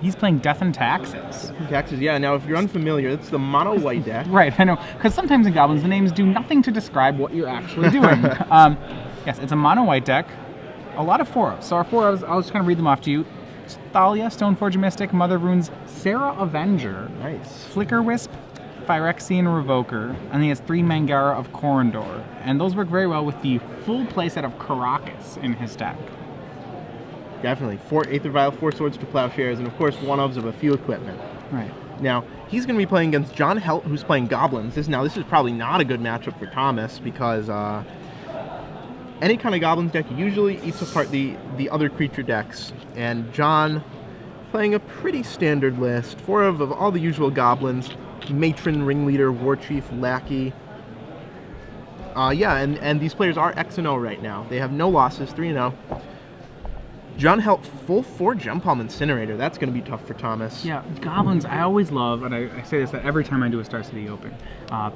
He's playing Death and Taxes. Taxes, yeah. Now, if you're unfamiliar, it's the mono white deck. Right, I know. Because sometimes in Goblins, the names do nothing to describe what you're actually doing. Yes, it's a mono white deck. A lot of 4-ofs. So our 4-ofs, I'll just kind of read them off to you. Thalia, Stoneforge Mystic, Mother of Runes, Sarah Avenger, Nice. Flicker Wisp, Phyrexian Revoker, and he has 3 Mangara of Corondor. And those work very well with the full playset of Karakas in his deck. Definitely. 4 Aether Vial, 4 Swords to Plowshares, and of course 1-ofs of a few equipment. Right. Now, he's going to be playing against John Helt, who's playing Goblins. This is probably not a good matchup for Thomas, because any kind of Goblins deck usually eats apart the other creature decks. And John, playing a pretty standard list, 4 of all the usual Goblins, Matron, Ringleader, Warchief, Lackey. Yeah, and these players are X-0 right now. They have no losses, 3-0. John Helt, full 4 Jump Palm Incinerator. That's going to be tough for Thomas. Yeah, Goblins, I always love, and I say this every time I do a Star City Open,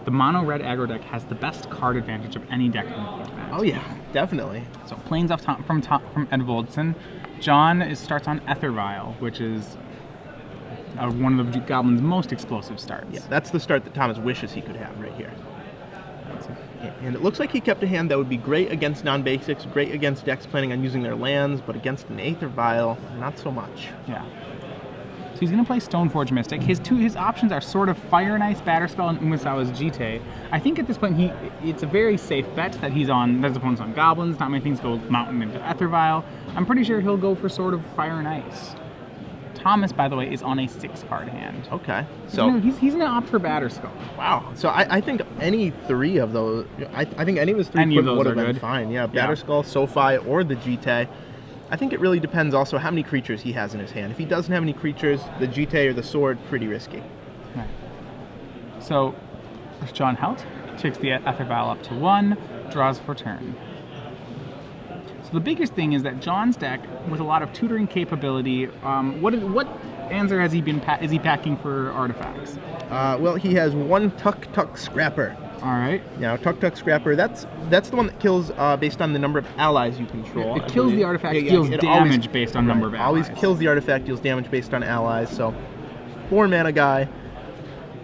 the mono-red aggro deck has the best card advantage of any deck in the format. Oh yeah, definitely. So planes off from Enevoldsen. John starts on Aether Vial, which is one of the Goblins' most explosive starts. Yeah, that's the start that Thomas wishes he could have right here. And it looks like he kept a hand that would be great against non-basics, great against decks planning on using their lands, but against an Aether Vial, not so much. Yeah. So he's going to play Stoneforge Mystic. His options are sort of Fire and Ice, Batterspell, and Umasawa's Jite. I think at this point it's a very safe bet that his opponent's on Goblins. Not many things go Mountain into Aether Vial. I'm pretty sure he'll go for sort of Fire and Ice. Thomas, by the way, is on a 6-card hand. Okay. So he's going to opt for Batterskull. Wow. So I think any 3 of those, I think any of his 3 would have been fine. Yeah, Batterskull, SoFi, or the Jite. I think it really depends also how many creatures he has in his hand. If he doesn't have any creatures, the Jite or the Sword, pretty risky. Right. So John Helt takes the Aether Vial up to 1, draws for turn. So the biggest thing is that John's deck, with a lot of tutoring capability, what answer has he been? Is he packing for artifacts? Well, he has 1 Tuk Scrapper. All right. Now, Tuk Scrapper, that's the one that kills based on the number of allies you control. It kills the artifact, deals damage based on number of allies. Always kills the artifact, deals damage based on allies. So, 4 mana guy.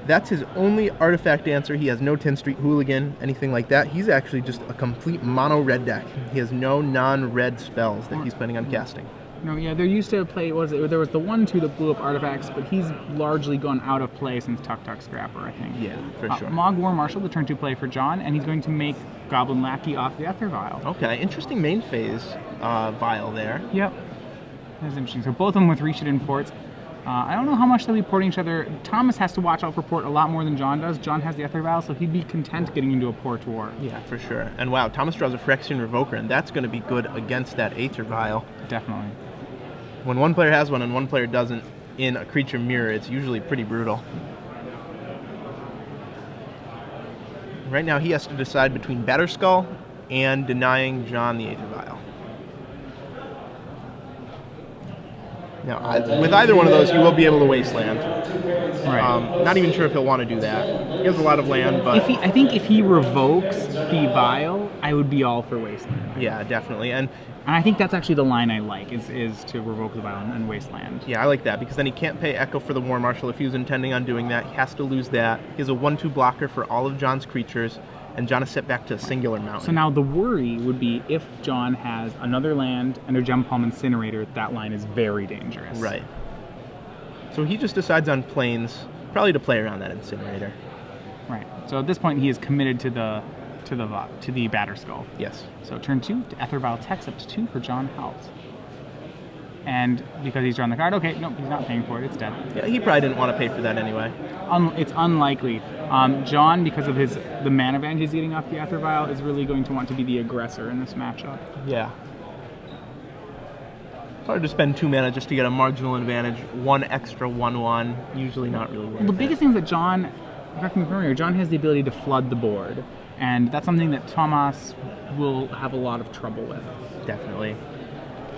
That's his only artifact answer. He has no 10th Street Hooligan, anything like that. He's actually just a complete mono-red deck. He has no non-red spells that he's planning on casting. No, yeah, there used to play, there was the 1/2 that blew up artifacts, but he's largely gone out of play since Tuk Scrapper, I think. Yeah, for sure. Mog War Marshal, the turn 2 play for John, and he's going to make Goblin Lackey off the Aether Vial. Okay, interesting main phase vial there. Yep. That's interesting. So both of them with Rishadan ports. I don't know how much they'll be porting each other. Thomas has to watch out for port a lot more than John does. John has the Aether Vial, so he'd be content getting into a port war. Yeah, for sure. And wow, Thomas draws a Phyrexian Revoker, and that's going to be good against that Aether Vial. Definitely. When one player has one and one player doesn't in a creature mirror, it's usually pretty brutal. Right now, he has to decide between Batterskull and denying John the Aether Vial. Now, with either one of those, he will be able to wasteland. Right. Not even sure if he'll want to do that. He has a lot of land, but I think if he revokes the Vial, I would be all for wasteland. Yeah, definitely. And I think that's actually the line I like, is to revoke the Vial and wasteland. Yeah, I like that, because then he can't pay Echo for the War Marshal if he was intending on doing that. He has to lose that. He has a 1/2 blocker for all of John's creatures, and John is set back to a singular mountain. So now the worry would be if John has another land and a Jump Palm Incinerator, that line is very dangerous. Right. So he just decides on planes, probably to play around that Incinerator. Right. So at this point, he is committed to the Batterskull. Yes. So turn 2, to Aether Vial Text up to 2 for John Helt. And because he's drawn the card, okay, nope, he's not paying for it, it's dead. Yeah, he probably didn't want to pay for that anyway. It's unlikely. John, because of the mana advantage he's getting off the Aether Vial, is really going to want to be the aggressor in this matchup. Yeah. It's hard to spend 2 mana just to get a marginal advantage. 1 extra 1/1, usually not really worth it. The biggest thing is that John, correct me if I'm wrong, John has the ability to flood the board. And that's something that Thomas will have a lot of trouble with. Definitely.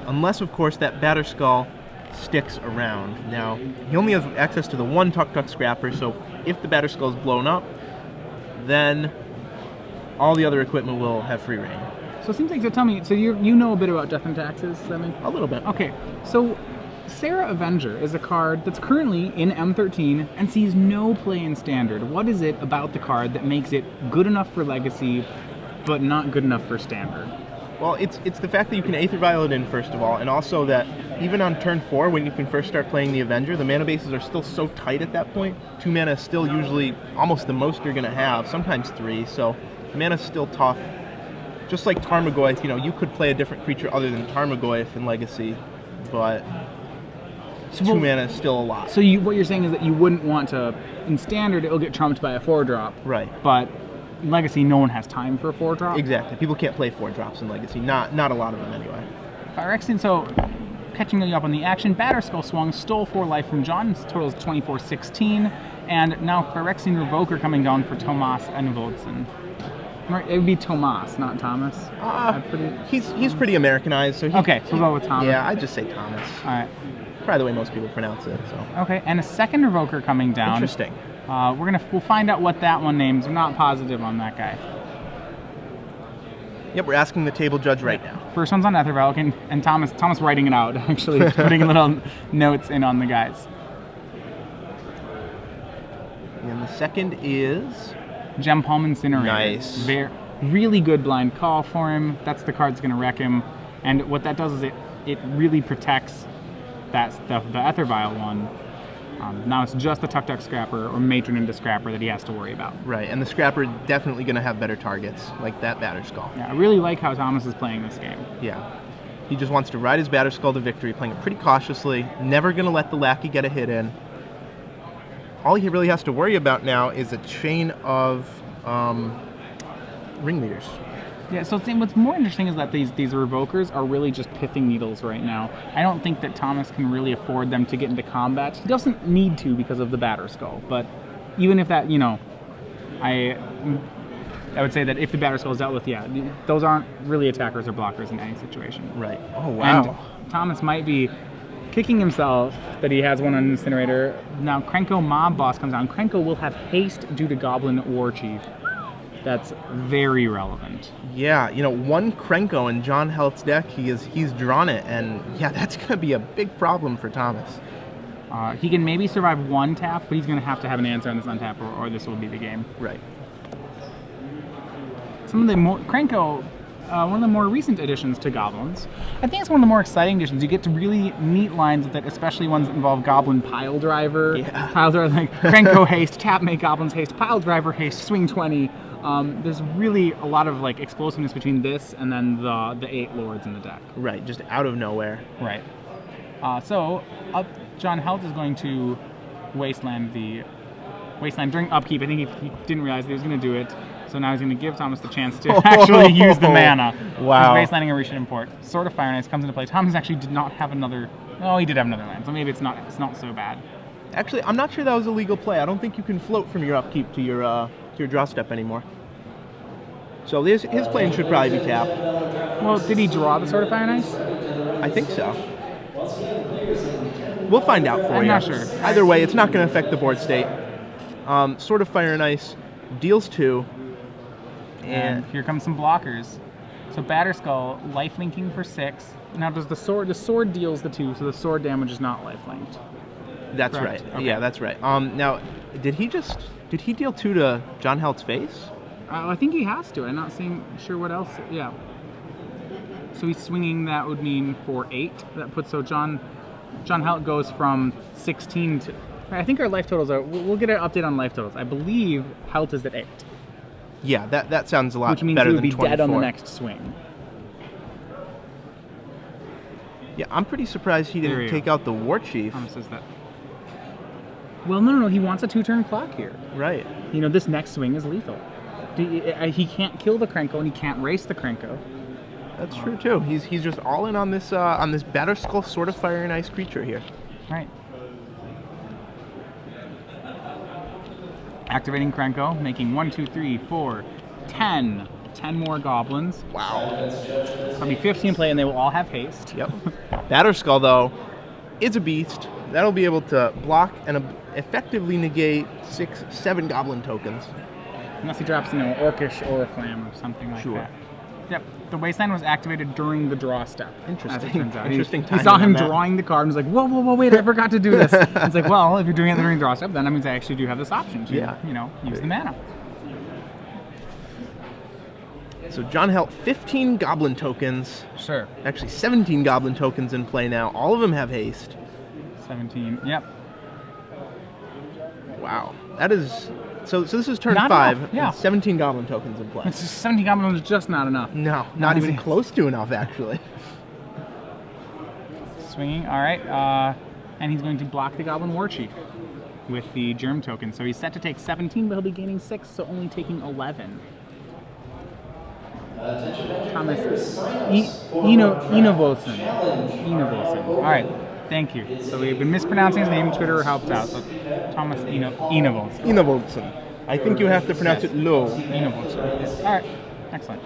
Unless, of course, that Batterskull sticks around. Now, he only has access to the 1 Tuk Scrapper, so if the Batterskull is blown up, then all the other equipment will have free reign. So it seems like, so tell me, so you know a bit about Death and Taxes, Sammy? A little bit. Okay, so Sarah Avenger is a card that's currently in M13 and sees no play in Standard. What is it about the card that makes it good enough for Legacy, but not good enough for Standard? Well, it's the fact that you can Aether Violet in, first of all, and also that even on turn 4, when you can first start playing the Avenger, the mana bases are still so tight at that point. 2 mana is still usually almost the most you're going to have, sometimes 3, so mana's still tough. Just like Tarmogoyf, you could play a different creature other than Tarmogoyf in Legacy, but 2 mana is still a lot. So what you're saying is that you wouldn't want to, in Standard, it'll get trumped by a 4-drop. Right. But in Legacy, no one has time for a 4-drop. Exactly. People can't play 4-drops in Legacy. Not a lot of them anyway. Phyrexian, so catching you up on the action, Batterskull swung, stole 4 life from John, total is 24-16, and now Phyrexian Revoker coming down for Tomas Enevoldsen. It would be Tomas, not Thomas. He's pretty Americanized, so okay, so we'll go with Thomas. Yeah, I'd just say Thomas. All right. Probably the way most people pronounce it. So. Okay, and a second Revoker coming down. Interesting. We'll find out what that one names. We're not positive on that guy. Yep, we're asking the table judge right now. First one's on Aether Violet, and Thomas writing it out, actually, putting little notes in on the guys. And the second is Gem Palm Incinerator. Nice. Really good blind call for him. That's the card that's going to wreck him. And what that does is it really protects the Aether Vial one. Now it's just the Tuk Scrapper or Matron into Scrapper that he has to worry about. Right, and the Scrapper definitely going to have better targets, like that Batterskull. Yeah, I really like how Thomas is playing this game. Yeah. He just wants to ride his Batterskull to victory, playing it pretty cautiously, never going to let the Lackey get a hit in. All he really has to worry about now is a chain of ringleaders. Yeah, so what's more interesting is that these Revokers are really just pithing needles right now. I don't think that Thomas can really afford them to get into combat. He doesn't need to because of the Batterskull, but even if that, I would say that if the Batterskull is dealt with, yeah, those aren't really attackers or blockers in any situation. Right. Oh, wow. And Thomas might be kicking himself that he has one on Incinerator. Now, Krenko Mob Boss comes down. Krenko will have haste due to Goblin War Chief. That's very relevant. Yeah, one Krenko in John Helt's deck, he's drawn it, and yeah, that's going to be a big problem for Thomas. He can maybe survive 1 tap, but he's going to have an answer on this untap, or this will be the game. Right. Krenko, one of the more recent additions to Goblins. I think it's one of the more exciting additions. You get to really neat lines with it, especially ones that involve Goblin Pile Driver. Yeah. Pile Driver, like Krenko haste, tap make Goblins haste, Pile Driver haste, swing 20. There's really a lot of explosiveness between this and then the 8 Lords in the deck. Right, just out of nowhere. Right. So John Helt is going to Wasteland during upkeep. I think he didn't realize that he was going to do it. So now he's going to give Thomas the chance to actually use the mana. Wow. He's wastelanding a Rishan Import. Sword of Fire and Ice comes into play. Thomas actually did not have another. Oh, he did have another land, so maybe it's not so bad. Actually, I'm not sure that was a legal play. I don't think you can float from your upkeep to your draw step anymore. So his plane should probably be tapped. Well, did he draw the Sword of Fire and Ice? I think so. We'll find out for you. I'm not sure. Either way, it's not going to affect the board state. Sword of Fire and Ice deals 2. And here comes some blockers. So Batterskull, lifelinking for 6. Now does the sword deals the 2, so the sword damage is not lifelinked. That's Correct. right. Okay. Yeah, that's right. Now, did he deal 2 to John Helt's face? I think he has to. I'm not sure what else. Yeah. So he's swinging. That would mean for 8. That puts John Helt goes from 16 to. I think our life totals are. We'll get an update on life totals. I believe Helt is at 8. Yeah, that sounds a lot which means better he would than be 24. dead on the next swing. Yeah, I'm pretty surprised he didn't take out the War Chief. Thomas says that. Well, no. He wants a 2-turn clock here. Right. This next swing is lethal. He can't kill the Krenko and he can't race the Krenko. That's true too. He's just all in on this Batterskull Sword of Fire and Ice creature here. Right. Activating Krenko, making 1, 2, 3, 4, 10. 10 more goblins. Wow. So it'll be 15 play and they will all have haste. Yep. Batterskull, though, is a beast. That'll be able to block and effectively negate 6, 7 goblin tokens. Unless he drops, Orcish or a Flam or something like that. Yep. The Wasteland was activated during the draw step. Interesting. As it turns out. Interesting He saw timing him on that. drawing the card and was like, whoa, whoa, whoa, wait, I forgot to do this. It's like, well, if you're doing it during the draw step, then that means I actually do have this option to, you know, use the mana. So John Helt, 15 Goblin tokens. Sure. Actually, 17 Goblin tokens in play now. All of them have haste. 17. Yep. Wow. That is... So this is turn Not 5. enough, yeah. And 17 Goblin tokens in play. It's just 17 goblins is just not enough. No, not even close to enough, actually. Swinging, all right. And he's going to block the Goblin War Chief with the Germ token. So he's set to take 17, but he'll be gaining 6, so only taking 11. Thomas Enevoldsen. All right, thank you. So we've been mispronouncing his name. Twitter helped out. So Thomas Enevoldsen. Enevoldsen. I think you have to pronounce it low. Enevoldsen. All right, excellent.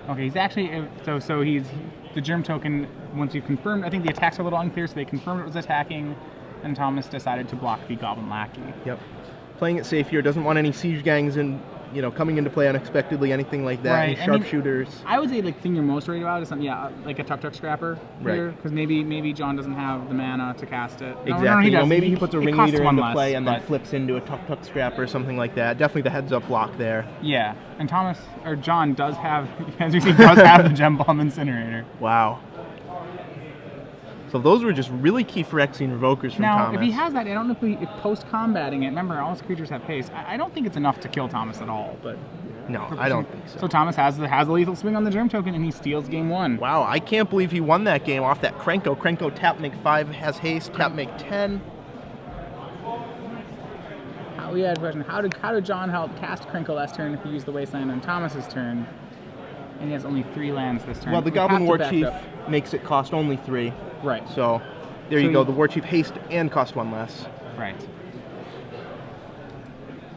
Okay, he's actually so he's the Germ token. Once you've confirmed, I think the attacks are a little unclear, so they confirmed it was attacking. And Thomas decided to block the Goblin Lackey. Yep. Playing it safe here. Doesn't want any siege gangs in, you know, coming into play unexpectedly, anything like that. Right. Any sharpshooters. I would say like thing you're most worried about is something, like a Tuk Scrapper here, because maybe John doesn't have the mana to cast it. Exactly. No, maybe he puts a ringleader into less, play and then flips into a Tuk Scrapper or something like that. Definitely the heads-up block there. Yeah, and John does have, as we see, does have the Gem Bomb Incinerator. Wow. So those were just really key Phyrexian Revokers from now, Thomas. if he has that, I don't know if post-combating it, remember, all his creatures have haste. I don't think it's enough to kill Thomas at all, but... No, I don't think so. So Thomas has the lethal swing on the Germ token, and he steals game 1. Wow, I can't believe he won that game off that Krenko. Krenko tap make 5 has haste, tap make 10. We had a question, how did John help cast Krenko last turn if he used the Wasteland on Thomas's turn? And he has only 3 lands this turn. Well, the Goblin War Chief makes it cost only 3. Right. So, there you go. The War Chief haste and cost 1 less. Right.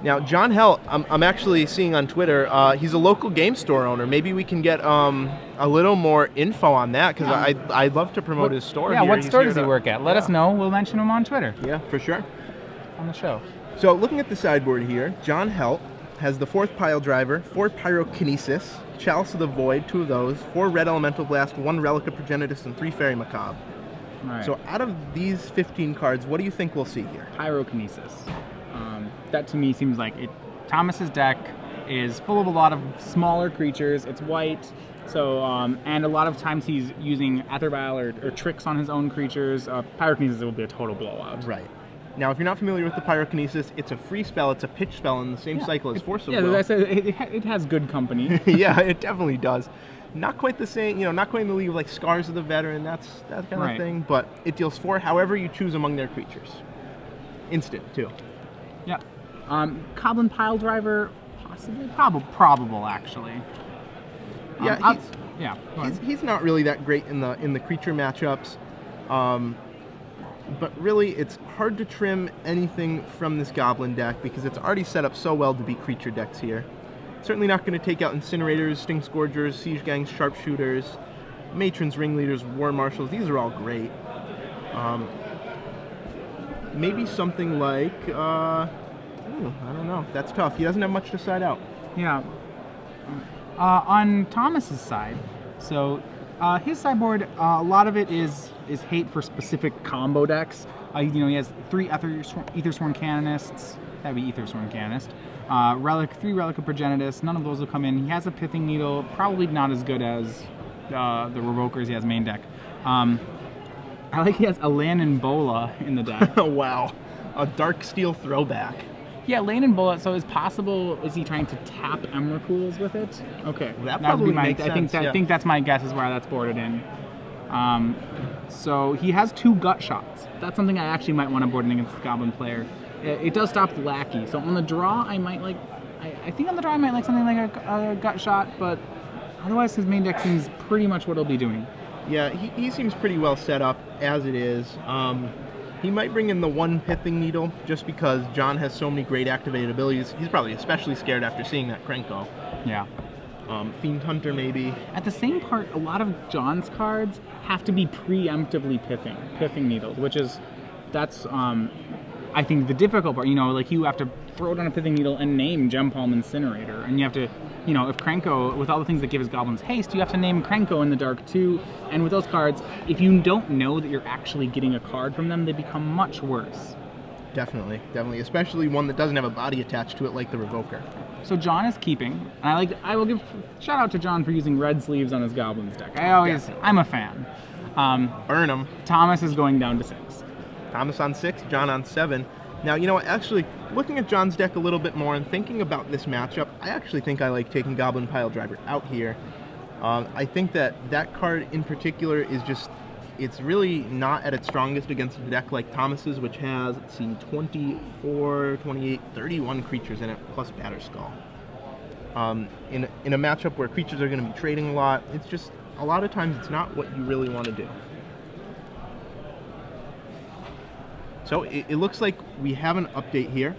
Now, John Helt, I'm actually seeing on Twitter, he's a local game store owner. Maybe we can get a little more info on that, because I'd love to promote his store. Yeah, here. what store does he work at? Let us know. We'll mention him on Twitter. Yeah, for sure. On the show. So, looking at the sideboard here, John Helt has the 4th Pile Driver, 4 Pyrokinesis, Chalice of the Void, 2 of those, 4 Red Elemental Blast, 1 Relic of Progenitus, and 3 Fairy Macabre. Right. So out of these 15 cards, what do you think we'll see here? Pyrokinesis. That to me seems like it. Thomas's deck is full of a lot of smaller creatures. It's white, so and a lot of times he's using Aethervial or tricks on his own creatures. Pyrokinesis will be a total blowout. Right. Now, if you're not familiar with the Pyrokinesis, it's a free spell. It's a pitch spell in the same cycle as Force of Will. Yeah, it has good company. Yeah, it definitely does. Not quite the same, not quite in the league of like Scars of the Veteran, that kind of thing, but it deals 4 however you choose among their creatures. Instant, too. Yeah. Goblin Pile Driver, possibly? Probable, actually. Yeah, he's not really that great in the creature matchups. But really, it's hard to trim anything from this Goblin deck because it's already set up so well to be creature decks here. Certainly not going to take out Incinerators, Sting Scourgers, Siege Gangs, Sharpshooters, Matrons, Ringleaders, War Marshals. These are all great. Maybe something like, I don't know. That's tough. He doesn't have much to side out. Yeah. On Thomas's side, so his sideboard, a lot of it is hate for specific combo decks. He has 3 Aethersworn Canonists. That would be Aethersworn Canonist. 3 Relic of Progenitus. None of those will come in. He has a Pithing Needle. Probably not as good as the Revokers he has main deck. I like he has Elan and Bola in the deck. Wow. A Dark Steel throwback. Yeah, Lane and Bullet. So is he trying to tap Emrakul's with it? Okay, that probably makes sense. I think that's my guess is where that's boarded in. So he has 2 Gut Shots. That's something I actually might want to board in against the Goblin player. It does stop the Lackey. So on the draw, I might like. I think on the draw I might like something like a Gut Shot, but otherwise his main deck seems pretty much what he'll be doing. Yeah, he seems pretty well set up as it is. He might bring in the 1 Pithing Needle just because John has so many great activated abilities. He's probably especially scared after seeing that Krenko. Yeah. Fiend Hunter maybe. At the same part, a lot of John's cards have to be preemptively Pithing Needles, which is, I I think the difficult part, you know, like you have to throw down a Pithing Needle and name Gem Palm Incinerator, and you have to, you know, if Krenko, with all the things that give his goblins haste, you have to name Krenko in the dark too. And with those cards, if you don't know that you're actually getting a card from them, they become much worse. Definitely, definitely, especially one that doesn't have a body attached to it like the Revoker. So John is keeping, and I will give shout out to John for using red sleeves on his goblins deck. I'm a fan. Burn them. Thomas is going down to 6. Thomas on 6, John on 7. Now, you know what, actually, looking at John's deck a little bit more and thinking about this matchup, I actually think I like taking Goblin Pile Driver out here. I think that card in particular is just, it's really not at its strongest against a deck like Thomas's, which has, let's see, 24, 28, 31 creatures in it, plus Batterskull. In a matchup where creatures are going to be trading a lot, it's just, a lot of times it's not what you really want to do. So it looks like we have an update here.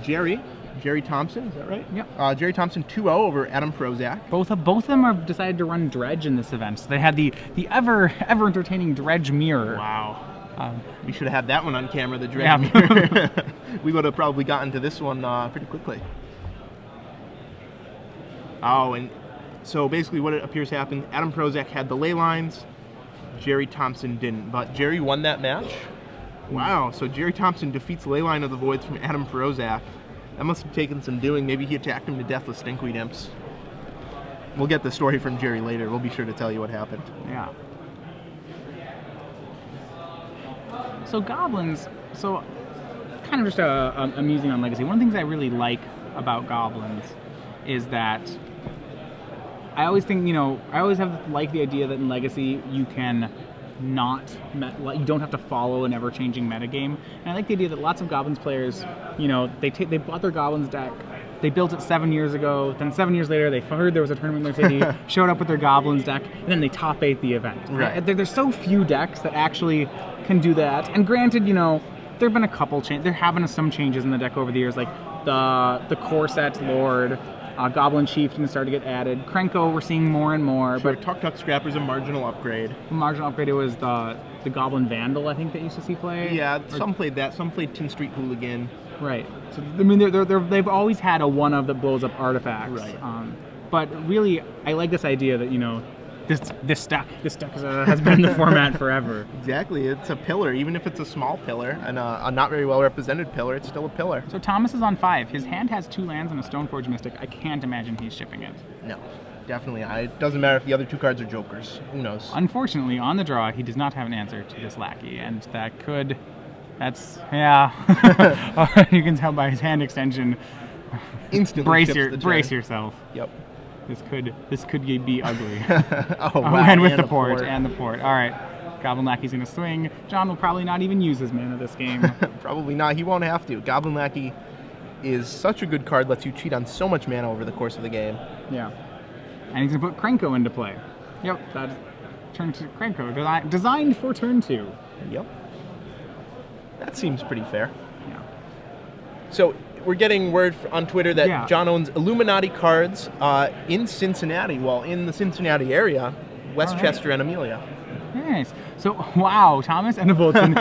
Jerry Thompson, is that right? Yep. Jerry Thompson 2-0 over Adam Prozac. Both of them have decided to run Dredge in this event. So they had the ever entertaining Dredge Mirror. Wow. We should have had that one on camera, the Dredge Yeah. Mirror. We would have probably gotten to this one pretty quickly. Oh, and so basically what it appears happened, Adam Prozac had the ley lines, Jerry Thompson didn't, but Jerry won that match. Wow, so Jerry Thompson defeats Leyline of the Voids from Adam Prozac. That must have taken some doing. Maybe he attacked him to death with Stinkweed Imps. We'll get the story from Jerry later. We'll be sure to tell you what happened. Yeah. So goblins, so kind of just amusing on Legacy. One of the things I really like about goblins is that I always think, you know, I always have like the idea that in Legacy you can you don't have to follow an ever-changing metagame. And I like the idea that lots of Goblins players, you know, they bought their Goblins deck, they built it 7 years ago, then 7 years later they heard there was a tournament in their city, showed up with their Goblins deck, and then they top 8 the event. Right. There's so few decks that actually can do that. And granted, you know, there have been a couple there have been some changes in the deck over the years, like the core set Lord, Goblin Chieftain started to get added. Krenko we're seeing more and more. Sure, but Tuk Tuk Scrapper's a marginal upgrade. The marginal upgrade was the Goblin Vandal, I think, that used to see play. Yeah, some played that. Some played Tin Street Hooligan. Right. So I mean, they've always had a one-of that blows up artifacts. Right. But really, I like this idea that, you know, this deck has been in the format forever. Exactly, it's a pillar. Even if it's a small pillar and a not very well represented pillar, it's still a pillar. So Thomas is on 5. His hand has 2 lands and a Stoneforge Mystic. I can't imagine he's shipping it. No, definitely. It doesn't matter if the other 2 cards are jokers. Who knows? Unfortunately, on the draw, he does not have an answer to this lackey, and yeah. You can tell by his hand extension. Instantly brace yourself. Yep. This could be ugly. Oh, wow. And with the port. All right. Goblin Lackey's going to swing. John will probably not even use his mana this game. Probably not. He won't have to. Goblin Lackey is such a good card. Lets you cheat on so much mana over the course of the game. Yeah. And he's going to put Krenko into play. Yep. That's turn 2 Krenko. Designed for turn 2. Yep. That seems pretty fair. Yeah. So we're getting word on Twitter that John owns Illuminati cards in Cincinnati. Well, in the Cincinnati area, Westchester and Amelia. Nice. So, wow, Thomas Enevoldsen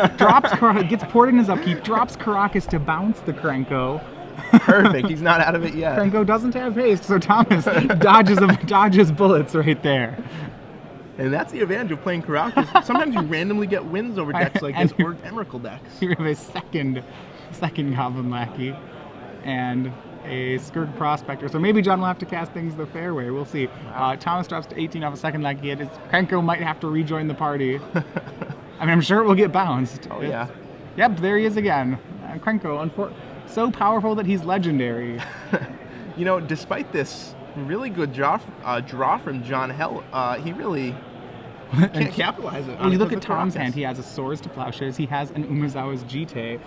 gets ported in his upkeep, drops Caracas to bounce the Krenko. Perfect. He's not out of it yet. Krenko doesn't have haste, so Thomas dodges bullets right there. And that's the advantage of playing Caracas. Sometimes you randomly get wins over decks like this, or Emrakul decks. You have a second Goblin Lackey and a Skurk Prospector. So maybe John will have to cast things the fair way. We'll see. Wow. Thomas drops to 18 off a second Lackey. Krenko might have to rejoin the party. I mean, I'm sure it will get bounced. Oh, yeah. Yep, there he is again. Krenko, so powerful that he's legendary. You know, despite this really good draw from John Helt, he really can't capitalize it. When you look at Tom's hand, he has a Swords to Plowshares, he has an Umezawa's Jite.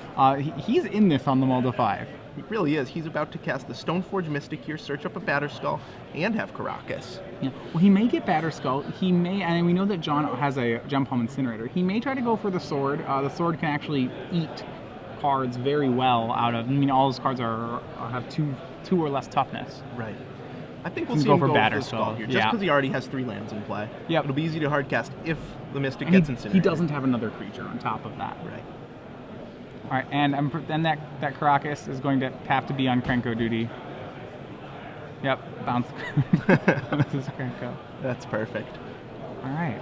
He's in this on the Molda 5. He really is. He's about to cast the Stoneforge Mystic here, search up a Batterskull, and have Caracas. Yeah. Well, he may get Batterskull. He may, and we know that John has a Gem Palm Incinerator. He may try to go for the Sword. The Sword can actually eat cards very well out of. I mean, all his cards have two or less toughness. Right. I think we'll see him go for Batterskull here, just because he already has 3 lands in play. Yeah. It'll be easy to hardcast if the Mystic gets Incinerated. He doesn't have another creature on top of that. Right. All right, and then that Caracas is going to have to be on Krenko duty. Yep, bounce. This is Krenko. That's perfect. All right.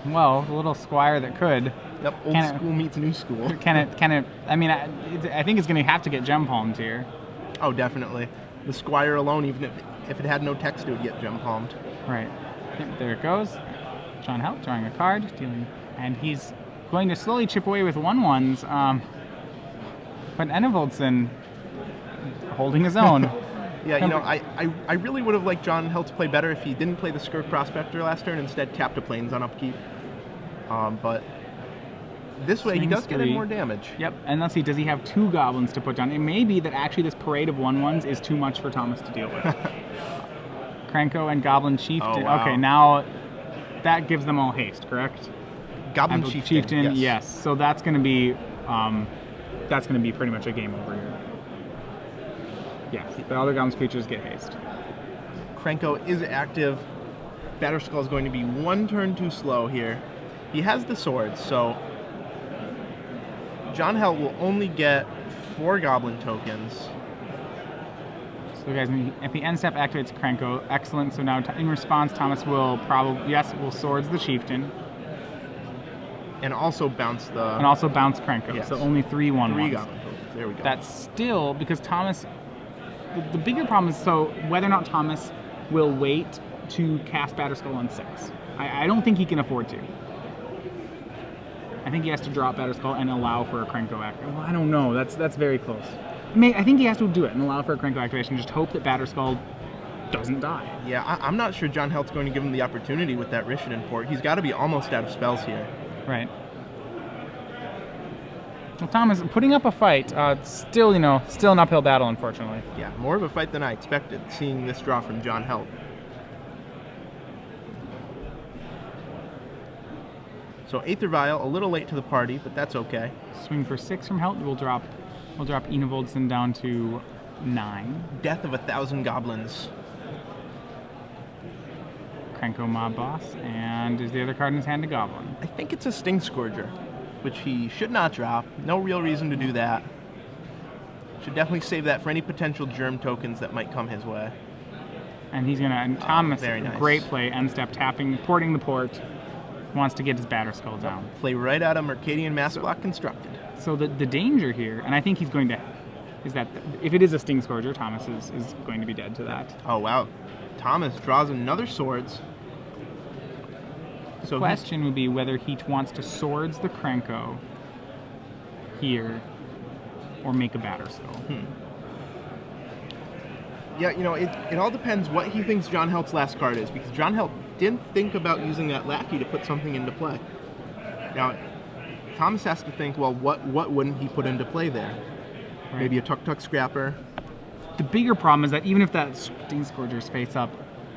Well, the little squire that could. Yep, old school meets new school. Can it? I mean, I think it's going to have to get gem palmed here. Oh, definitely. The squire alone, even if it had no text, it would get gem palmed. Right. Yep, there it goes. John Helt drawing a card, dealing, and he's going to slowly chip away with 1/1s. But Enevoldsen holding his own. Yeah, you know, I really would have liked John Helt to play better if he didn't play the Skirk Prospector last turn, instead tapped a Plains on upkeep. But this way he does get in more damage. Yep, and let's see, does he have 2 goblins to put down? It may be that actually this parade of 1/1s is too much for Thomas to deal with. Krenko and Goblin Chieftain. Oh, wow. Okay, now that gives them all haste, correct? Goblin Chieftain, yes. So that's going to be pretty much a game over here. Yes, the other Goblin's creatures get haste. Krenko is active. Batterskull is going to be 1 turn too slow here. He has the swords, so John Helt will only get 4 Goblin tokens. So guys, at the end step activates Krenko. Excellent. So now in response, Thomas will will swords the Chieftain. And also bounce the... And also bounce Krenko. Yes. So only 3 1/1s. 3 Goblin tokens. There we go. That's still, because Thomas... The bigger problem is whether or not Thomas will wait to cast Batterskull on 6. I don't think he can afford to. I think he has to drop Batterskull and allow for a Krenko activation. Well, I don't know. That's very close. I think he has to do it and allow for a Krenko activation. Just hope that Batterskull doesn't die. Yeah, I'm not sure John Helt's going to give him the opportunity with that Rishadan port. He's got to be almost out of spells here. Right. Well, Thomas putting up a fight. Still an uphill battle, unfortunately. Yeah, more of a fight than I expected, seeing this draw from John Helt. So Aether Vial, a little late to the party, but that's okay. Swing for 6 from Helt. We'll drop Enevoldsen down to 9. Death of 1,000 goblins. Krenko Mob Boss, and is the other card in his hand a Goblin? I think it's a Sting Scourger, which he should not drop. No real reason to do that. Should definitely save that for any potential germ tokens that might come his way. And he's gonna, Thomas, very nice. Great play, end step, porting the port, wants to get his Batterskull down. Play right out of Mercadian Mass Block constructed. So the danger here, and I think he's going to, is that if it is a Sting Scourger, Thomas is going to be dead to that. Oh, wow. Thomas draws another Swords. The question would be whether he wants to Swords the Krenko here or make a Batterskull. Yeah, you know, it all depends what he thinks John Helt's last card is, because John Helt didn't think about using that Lackey to put something into play. Now, Thomas has to think, well, what wouldn't he put into play there? Right. Maybe a Tuk-Tuk Scrapper. The bigger problem is that even if that Sting Scourger is face up,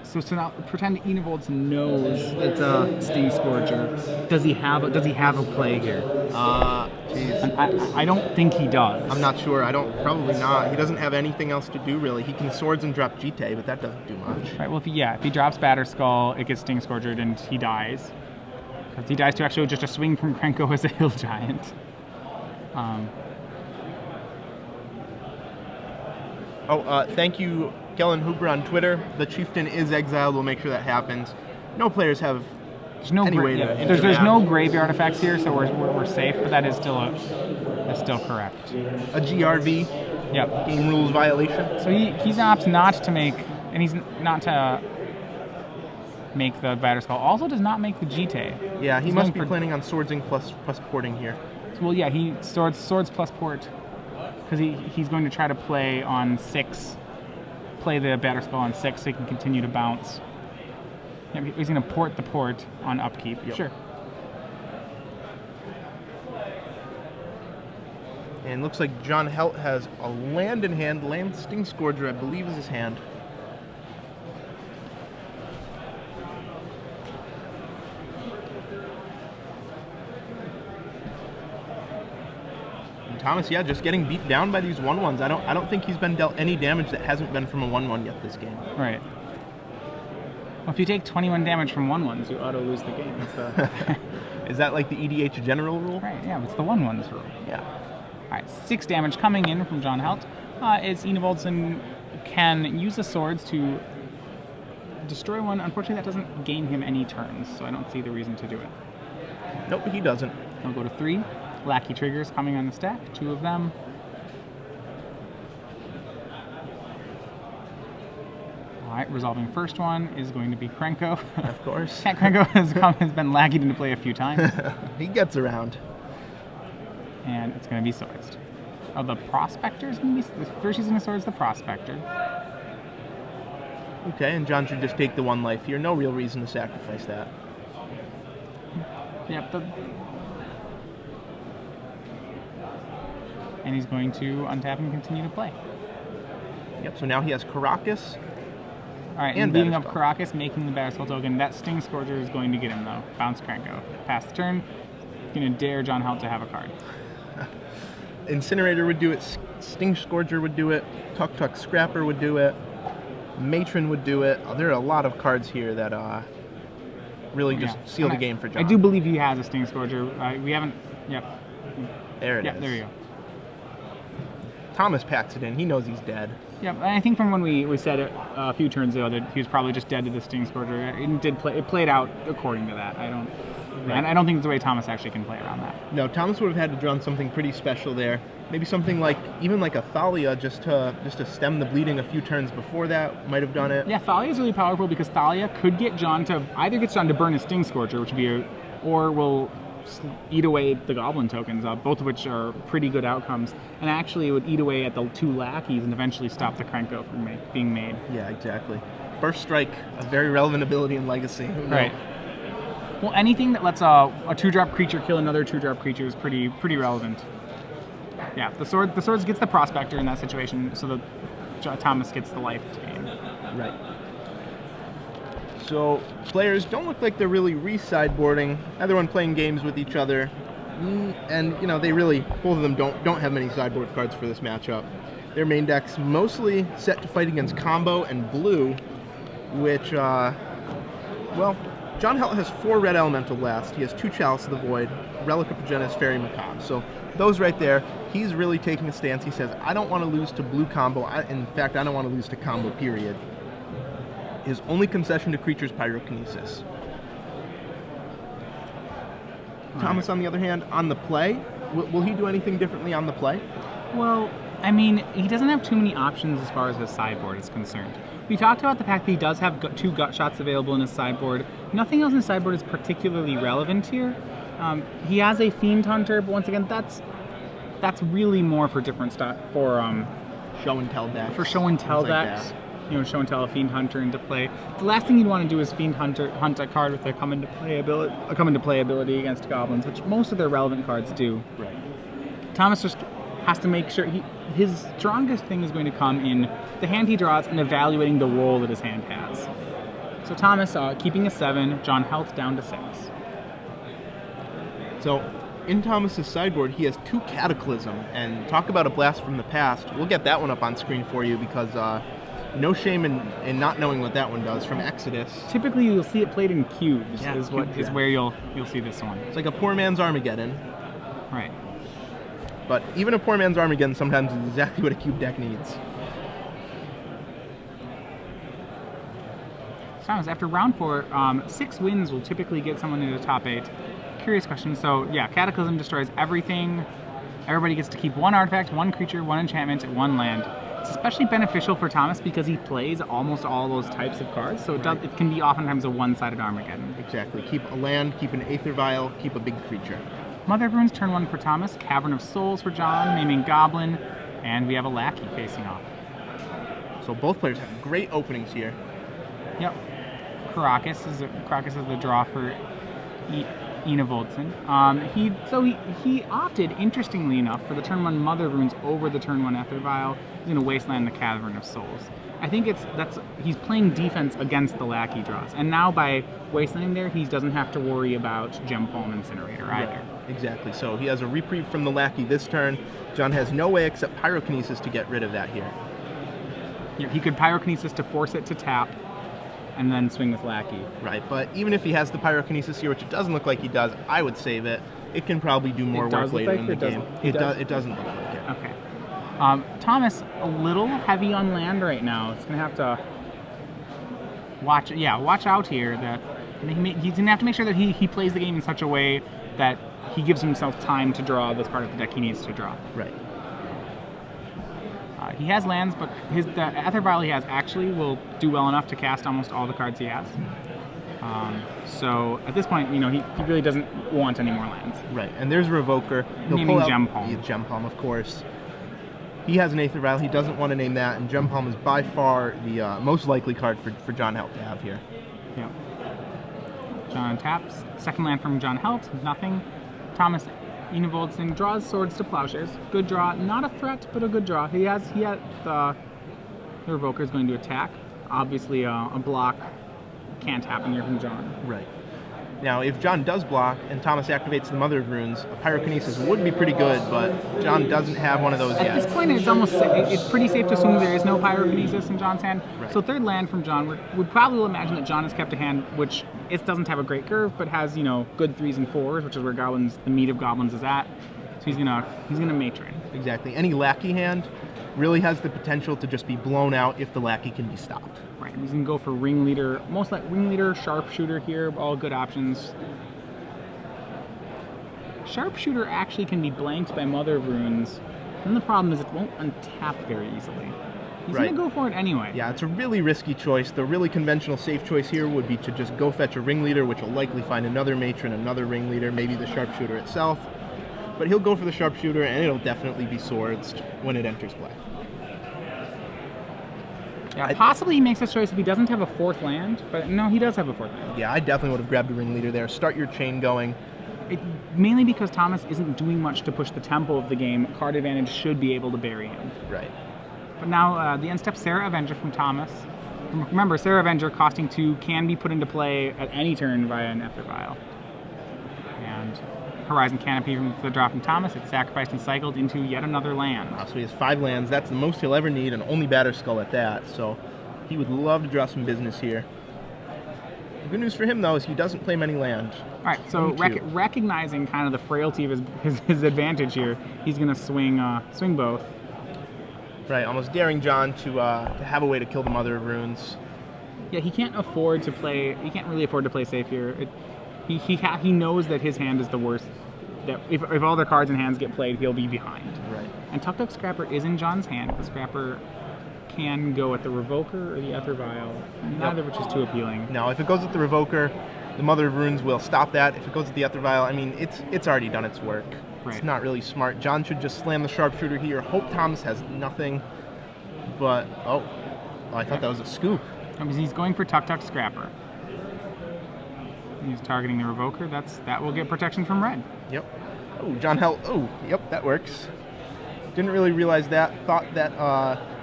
so now pretend Enevoldsen knows it's a Sting Scourger. Does he have a play here? Jeez. I don't think he does. I'm not sure. Probably not. He doesn't have anything else to do really. He can Swords and drop GT, but that doesn't do much. Right. Well, if he drops Batterskull, it gets Sting Scourgered and he dies. Because he dies to actually just a swing from Krenko as a Hill Giant. Thank you, Kellen Huber on Twitter. The Chieftain is exiled. We'll make sure that happens. No players have any way to there's no graveyard effects here, so we're safe. But that is still correct. A GRV. Yep. Game rules violation. So he opts not to make, and he's not to make the Batterskull. Also does not make the GT. Yeah, he must be planning on swordsing plus porting here. So, well, yeah, he swords plus port. Because he's going to try to play on 6, play the Batterskull on 6 so he can continue to bounce. Yeah, he's going to port the port on upkeep. Yep. Sure. And looks like John Helt has a land in hand. Land Sting Scourger, I believe, is his hand. Thomas, yeah, just getting beat down by these 1/1s. I don't think he's been dealt any damage that hasn't been from a 1/1 yet this game. Right. Well, if you take 21 damage from 1/1s, you auto lose the game. Is that like the EDH general rule? Right. Yeah, it's the 1/1s rule. Yeah. Alright, 6 damage coming in from John Helt. As Enevoldsen can use the swords to destroy one. Unfortunately, that doesn't gain him any turns, so I don't see the reason to do it. Nope, he doesn't. He'll go to 3. Lackey triggers coming on the stack, 2 of them. Alright, resolving first one is going to be Krenko. Of course. Cat Krenko has been lackeyed into play a few times. He gets around. And it's going to be Swords. Oh, the Prospector is going to be... First he's going to Swords the Prospector. Okay, and John should just take the 1 life here. No real reason to sacrifice that. Yep. And he's going to untap and continue to play. Yep, so now he has Caracas. Alright, and beating up Caracas, making the Batterspell token. That Sting Scourger is going to get him, though. Bounce Krenko. Pass the turn. Going to dare John Helt to have a card. Incinerator would do it. Sting Scourger would do it. Tuk Tuk Scrapper would do it. Matron would do it. There are a lot of cards here that really just seal the game for John. I do believe he has a Sting Scourger. We haven't... Yep. There it is. Yep, there you go. Thomas packs it in. He knows he's dead. Yep, and I think from when we said it a few turns ago that he was probably just dead to the Sting Scourger. It played out according to that. I don't think it's the way Thomas actually can play around that. No, Thomas would have had to draw something pretty special there. Maybe something like, even like a Thalia, just to stem the bleeding a few turns before that, might have done it. Yeah, Thalia is really powerful because Thalia could get John to, either gets John to burn his Sting Scourger, which would be or will eat away the Goblin tokens, both of which are pretty good outcomes, and actually it would eat away at the 2 lackeys and eventually stop the Krenko from being made. Yeah, exactly. First Strike, a very relevant ability in Legacy. Right. Well, anything that lets a 2-drop creature kill another 2-drop creature is pretty relevant. Yeah, the swords gets the Prospector in that situation, so that Thomas gets the life to gain. Right. So players don't look like they're really re-sideboarding. Either one playing games with each other, and they really, both of them don't have many sideboard cards for this matchup. Their main deck's mostly set to fight against combo and blue, which well, John Helt has 4 red elemental last. He has 2 Chalice of the Void, Relic of Progenitus, Fairy Macabre. So those right there, he's really taking a stance. He says, I don't want to lose to blue combo. In fact, I don't want to lose to combo, period. His only concession to creatures, Pyrokinesis. Thomas, on the other hand, on the play, will he do anything differently on the play? Well, I mean, he doesn't have too many options as far as his sideboard is concerned. We talked about the fact that he does have 2 gut shots available in his sideboard. Nothing else in his sideboard is particularly relevant here. He has a Fiend Hunter, but once again, that's really more for different stuff, for show and tell decks. For show and tell decks. Show and tell a Fiend Hunter into play. The last thing you'd want to do is hunt a card with a come into play ability against goblins, which most of their relevant cards do. Right. Thomas just has to make sure his strongest thing is going to come in the hand he draws and evaluating the role that his hand has. So Thomas keeping a 7, John Helt down to 6. So in Thomas's sideboard, he has 2 Cataclysm, and talk about a blast from the past. We'll get that one up on screen for you because no shame in not knowing what that one does from Exodus. Typically, you'll see it played in cubes. Yeah, is where you'll see this one. It's like a poor man's Armageddon. Right. But even a poor man's Armageddon sometimes is exactly what a cube deck needs. Thomas, after round 4, 6 wins will typically get someone into the top 8. Curious question. So yeah, Cataclysm destroys everything. Everybody gets to keep 1 artifact, 1 creature, 1 enchantment, and 1 land. It's especially beneficial for Thomas because he plays almost all those types of cards, so it can be oftentimes a one-sided Armageddon. Exactly. Keep a land, keep an Aether Vial, keep a big creature. Mother of Runes, turn 1 for Thomas, Cavern of Souls for John, naming Goblin, and we have a Lackey facing off. So both players have great openings here. Yep. Caracas is the draw for Enevoldsen. He opted, interestingly enough, for the turn 1 Mother of Runes over the turn 1 Aether Vial. He's going to Wasteland the Cavern of Souls. I think he's playing defense against the Lackey draws, and now by Wastelanding there, he doesn't have to worry about Gempalm Incinerator either. Right. Exactly. So he has a reprieve from the Lackey this turn. John has no way except Pyrokinesis to get rid of that here. Yeah, he could Pyrokinesis to force it to tap. and then swing with Lackey. Right, but even if he has the Pyrokinesis here, which it doesn't look like he does, I would save it. It can probably do more work later in the game. It doesn't look like it. Okay. Thomas, a little heavy on land right now. It's going to have to watch out here. He's going to have to make sure that he plays the game in such a way that he gives himself time to draw this part of the deck he needs to draw. Right. He has lands, but the Ether Vial he has actually will do well enough to cast almost all the cards he has. So at this point, you know, he really doesn't want any more lands. Right, and there's Revoker. He'll Naming pull out Gem Palm. Gem Palm, of course. He has an Aether Vial. He doesn't want to name that, and Gem Palm is by far the most likely card for John Helt to have here. Yeah. John taps. Second land from John Helt. Nothing. Thomas Enevoldsen draws Swords to Plowshares. Good draw. Not a threat, but a good draw. He had the Revoker is going to attack. Obviously, a block can't happen here from John. Right. Now, if John does block and Thomas activates the Mother of Runes, a Pyrokinesis would be pretty good, but John doesn't have one of those yet. At this point, it's pretty safe to assume there is no Pyrokinesis in John's hand. Right. So third land from John, would probably imagine that John has kept a hand which it doesn't have a great curve, but has, you know, good 3s and 4s, which is where the meat of goblins is at. So he's gonna matron. Exactly. Any Lackey hand really has the potential to just be blown out if the Lackey can be stopped. Right, he's going to go for Ringleader, most like Ringleader, Sharpshooter here, all good options. Sharpshooter actually can be blanked by Mother of Runes, and the problem is it won't untap very easily. He's going to go for it anyway. Yeah, it's a really risky choice. The really conventional safe choice here would be to just go fetch a Ringleader, which will likely find another Matron, another Ringleader, maybe the Sharpshooter itself. But he'll go for the Sharpshooter, and it'll definitely be Swords when it enters play. Yeah, possibly he makes this choice if he doesn't have a fourth land, but no, he does have a fourth land. Yeah, I definitely would have grabbed a Ringleader there. Start your chain going. Mainly because Thomas isn't doing much to push the tempo of the game. Card advantage should be able to bury him. Right. But now the end step Sarah Avenger from Thomas. Remember, Sarah Avenger costing 2 can be put into play at any turn via an Ether Vial. And Horizon Canopy from the draw from Thomas, it's sacrificed and cycled into yet another land. So he has 5 lands. That's the most he'll ever need, and only Batterskull at that. So he would love to draw some business here. The good news for him, though, is he doesn't play many land. All right, so recognizing kind of the frailty of his advantage here, he's going to swing both. Right, almost daring John to have a way to kill the Mother of Runes. Yeah, he can't afford to play. He can't really afford to play safe here. He knows that his hand is the worst. That if all their cards and hands get played, he'll be behind. Right. And Tuk Tuk Scrapper is in John's hand. The Scrapper can go at the Revoker or the Ether Vial, neither of which is too appealing. Now, if it goes with the Revoker, the Mother of Runes will stop that. If it goes with the Ether Vial, I mean, it's already done its work. Right. It's not really smart. John should just slam the Sharpshooter here. Hope Thomas has nothing. But I thought that was a scoop. He's going for Tuk Tuk Scrapper. He's targeting the Revoker. That will get protection from red. Yep. Oh, John Helt. Oh, yep, that works. Didn't really realize that. Thought that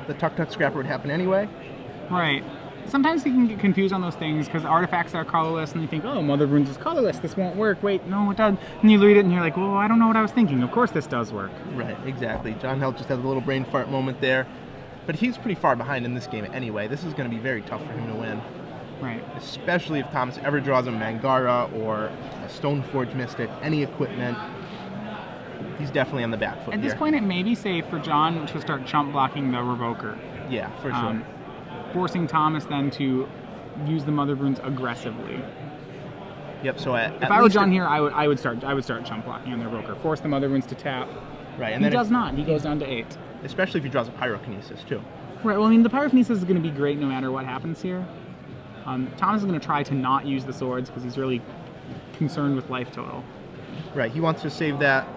the Tuk Tuk Scrapper would happen anyway. Right. Sometimes you can get confused on those things because artifacts are colorless and you think, oh, Mother of Runes is colorless. This won't work. Wait, no, it does. And you read it and you're like, well, I don't know what I was thinking. Of course this does work. Right, exactly. John Helt just had a little brain fart moment there. But he's pretty far behind in this game anyway. This is going to be very tough for him to win. Right. Especially if Thomas ever draws a Mangara or a Stoneforge Mystic, any equipment. He's definitely on the back foot At this point, it may be safe for John to start chump blocking the Revoker. Yeah, for sure. Forcing Thomas then to use the Mother of Runes aggressively. Yep. So if I were John here, I would start chump blocking on the Revoker. Force the Mother of Runes to tap. Right. And he does not. He goes down to 8. Especially if he draws a Pyrokinesis too. Right. Well, I mean, the Pyrokinesis is going to be great no matter what happens here. Thomas is going to try to not use the swords because he's really concerned with life total. Right. He wants to save that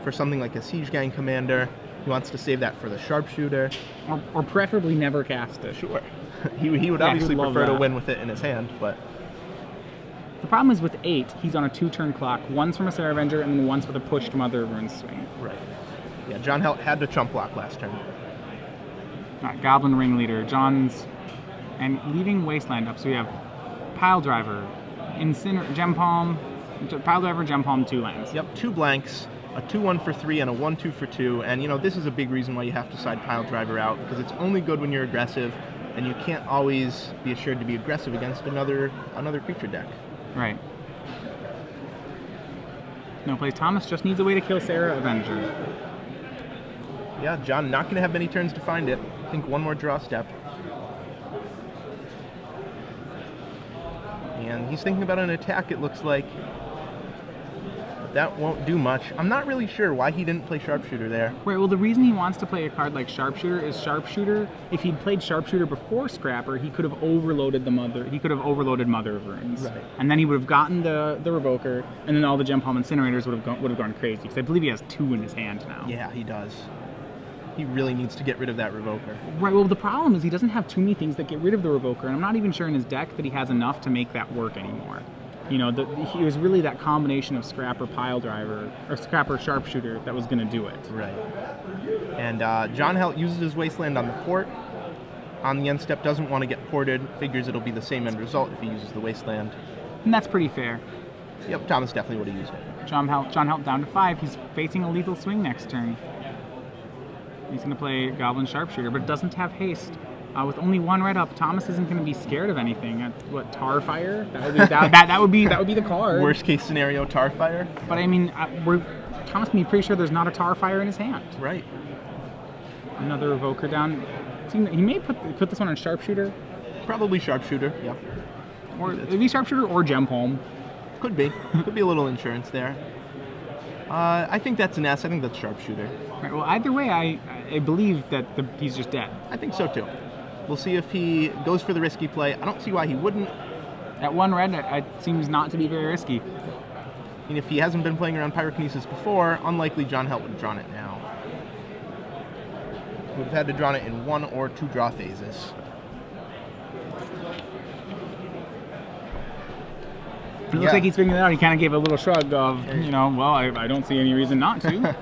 for something like a Siege Gang Commander. He wants to save that for the Sharpshooter. Or preferably never cast it. Sure. He would obviously prefer to win with it in his hand, but... The problem is with 8, he's on a 2-turn clock. Once from a Sarah Avenger and then once with a pushed Mother of Runes swing. Right. Yeah, John Helt had to chump block last turn. Alright, Goblin Ringleader. John's... And leaving Wasteland up, so we have Pile Driver, Gem Palm, Pile Driver, Gem Palm, 2 lands. Yep, 2 blanks, a 2-1 for 3 and a 1-2 for 2, and you know, this is a big reason why you have to side Pile Driver out, because it's only good when you're aggressive. and you can't always be assured to be aggressive against another creature deck. Right. No plays Thomas, just needs a way to kill Sarah Avenger. Yeah, John not going to have many turns to find it. I think one more draw step. And he's thinking about an attack, it looks like. But that won't do much. I'm not really sure why he didn't play Sharpshooter there. Right, well, the reason he wants to play a card like Sharpshooter is Sharpshooter, if he'd played Sharpshooter before Scrapper, he could have overloaded the Mother. He could have overloaded Mother of Runes. Right. And then he would have gotten the Revoker, and then all the Gem Palm Incinerators would have gone crazy, because I believe he has 2 in his hand now. Yeah, he does. He really needs to get rid of that Revoker. Right, well, the problem is he doesn't have too many things that get rid of the Revoker, and I'm not even sure in his deck that he has enough to make that work anymore. You know, he was really that combination of Scrapper Pile Driver, or Scrapper Sharpshooter that was going to do it. Right. And John Helt uses his Wasteland on the port. On the end step, doesn't want to get ported, figures it'll be the same end result if he uses the Wasteland. And that's pretty fair. Yep, Thomas definitely would have used it. John Helt down to 5. He's facing a lethal swing next turn. He's going to play Goblin Sharpshooter, but it doesn't have haste. With only 1 red up, Thomas isn't going to be scared of anything. What, Tarfire? That would be the card. Worst case scenario, Tarfire. But I mean, Thomas can be pretty sure there's not a Tarfire in his hand. Right. Another Evoker down. He may put this one on Sharpshooter. Probably Sharpshooter. Yeah. Or it'd be Sharpshooter or Gem Palm. Could be. Could be a little insurance there. I think that's an S. I think that's Sharpshooter. Right, well, either way, I believe that he's just dead. I think so too. We'll see if he goes for the risky play. I don't see why he wouldn't. At 1 red, it seems not to be very risky. And if he hasn't been playing around Pyrokinesis before, unlikely John Helt would have drawn it now. Would have had to draw it in 1 or 2 draw phases. It looks like he's figuring it out. He kind of gave a little shrug of, you know, well, I don't see any reason not to.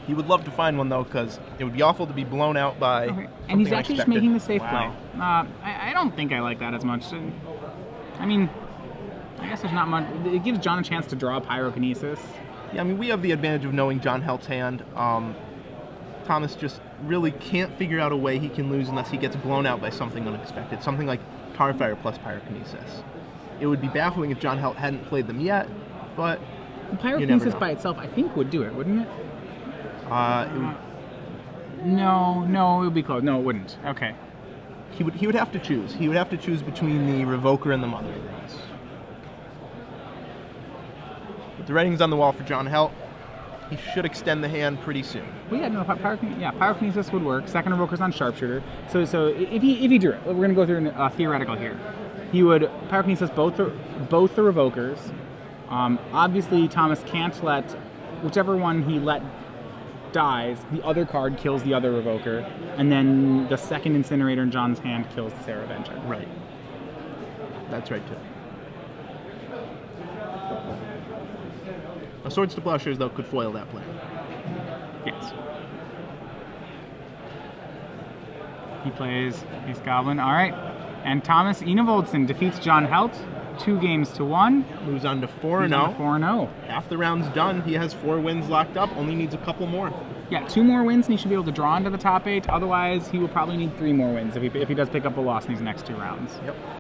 He would love to find one, though, because it would be awful to be blown out by And he's actually just making the safe Wow. play. I don't think I like that as much. I mean, I guess there's not much. It gives John a chance to draw Pyrokinesis. Yeah, I mean, we have the advantage of knowing John Helt's hand. Thomas just really can't figure out a way he can lose unless he gets blown out by something unexpected. Something like Tarfire plus Pyrokinesis. It would be baffling if John Helt hadn't played them yet, but Pyrokinesis by itself, I think, would do it, wouldn't it? No, it would be close. No, it wouldn't. Okay. He would have to choose. He would have to choose between the Revoker and the Mother of Runes. But the writing's on the wall for John Helt. He should extend the hand pretty soon. Well, yeah, no, Pyrokinesis would work. Second Revoker's on Sharpshooter. So if he drew it, we're going to go through a theoretical here. He would Pyrokinesis both the Revokers. Obviously, Thomas can't let whichever one he let dies, the other card kills the other Revoker, and then the second Incinerator in John's hand kills the Sarah Avenger. Right. That's right, too. A Swords to Plowshares, though, could foil that plan. Yes. He plays Ace Goblin. All right. And Thomas Enevoldsen defeats John Helt 2-1. Moves on to 4-0. 4-0. Half the round's done. He has 4 wins locked up. Only needs a couple more. Yeah, 2 more wins and he should be able to draw into the top 8. Otherwise, he will probably need 3 more wins if he does pick up a loss in these next 2 rounds. Yep.